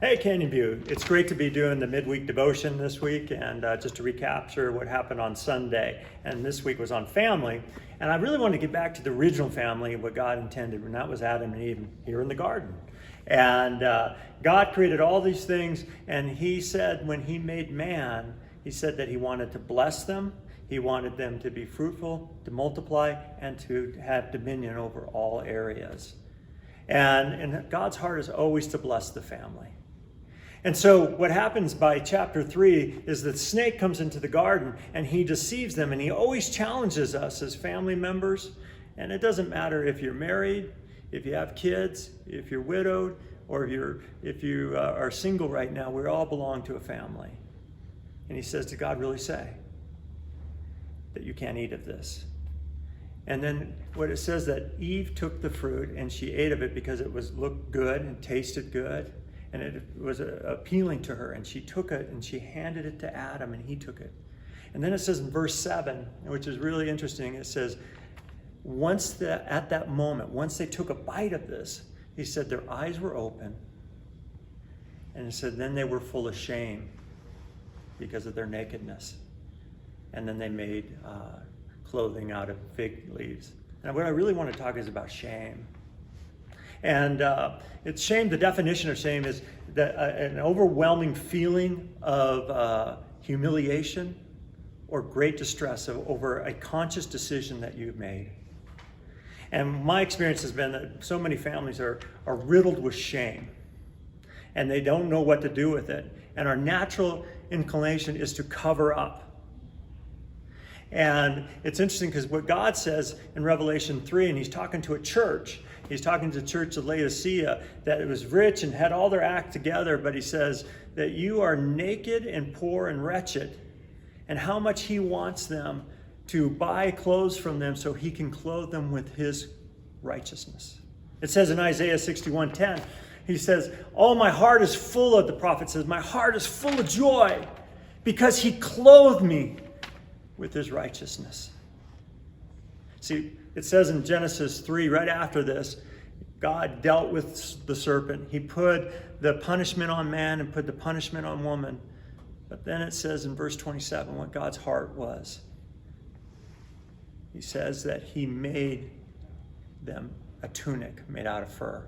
Hey Canyon View, it's great to be doing the midweek devotion this week, and just to recapture what happened on Sunday. And this week was on family, and I really wanted to get back to the original family, what God intended, and that was Adam and Eve here in the garden. And God created all these things, and he said when he made man, he said that he wanted to bless them, he wanted them to be fruitful, to multiply, and to have dominion over all areas. And God's heart is always to bless the family. And so what happens by chapter 3 is that the snake comes into the garden and he deceives them, and he always challenges us as family members. And it doesn't matter if you're married, if you have kids, if you're widowed, or if you are single right now, we all belong to a family. And he says, did God really say that you can't eat of this? And then what it says that Eve took the fruit and she ate of it because it looked good and tasted good. And it was appealing to her, and she took it and she handed it to Adam, and he took it. And then it says in verse 7, which is really interesting, it says, at that moment, once they took a bite of this, he said their eyes were open. And it said then they were full of shame because of their nakedness. And then they made clothing out of fig leaves. And what I really want to talk is about shame. And it's shame, the definition of shame is that an overwhelming feeling of humiliation or great distress over a conscious decision that you've made. And my experience has been that so many families are riddled with shame, and they don't know what to do with it. And our natural inclination is to cover up. And it's interesting because what God says in Revelation 3, and he's talking to a church, he's talking to the church of Laodicea, that it was rich and had all their act together, but he says that you are naked and poor and wretched, and how much he wants them to buy clothes from them so he can clothe them with his righteousness. It says in Isaiah 61:10, he says, oh, my heart is full of, the prophet says, my heart is full of joy because he clothed me with his righteousness. See, it says in Genesis 3, right after this, God dealt with the serpent. He put the punishment on man and put the punishment on woman. But then it says in verse 27 what God's heart was. He says that he made them a tunic made out of fur.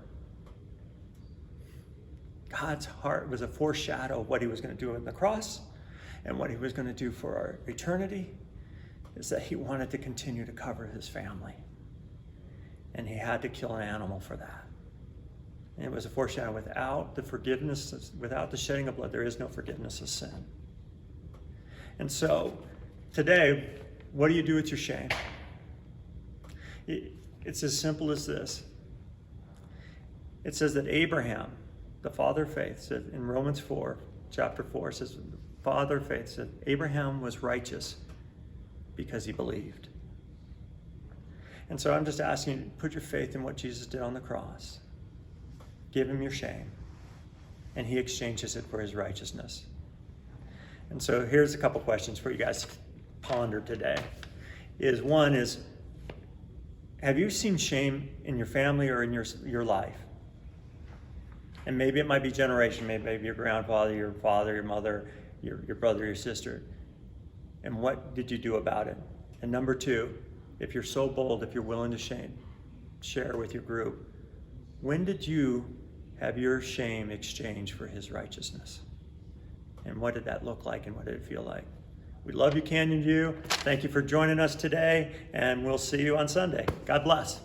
God's heart was a foreshadow of what he was going to do on the cross and what he was going to do for our eternity, is that he wanted to continue to cover his family. And he had to kill an animal for that. And it was a foreshadow. Without the forgiveness, without the shedding of blood, there is no forgiveness of sin. And so, today, what do you do with your shame? It's as simple as this. It says that Abraham, the father of faith, said in Romans 4, chapter 4, it says, the father of faith said, Abraham was righteous because he believed. And so I'm just asking you to put your faith in what Jesus did on the cross. Give him your shame, and he exchanges it for his righteousness. And so here's a couple questions for you guys to ponder today. One is, have you seen shame in your family or in your life? And maybe it might be generation, maybe your grandfather, your father, your mother, your brother, your sister. And what did you do about it? And number 2, if you're so bold, if you're willing to share with your group, when did you have your shame exchanged for his righteousness? And what did that look like, and what did it feel like? We love you, Canyon View. Thank you for joining us today, and we'll see you on Sunday. God bless.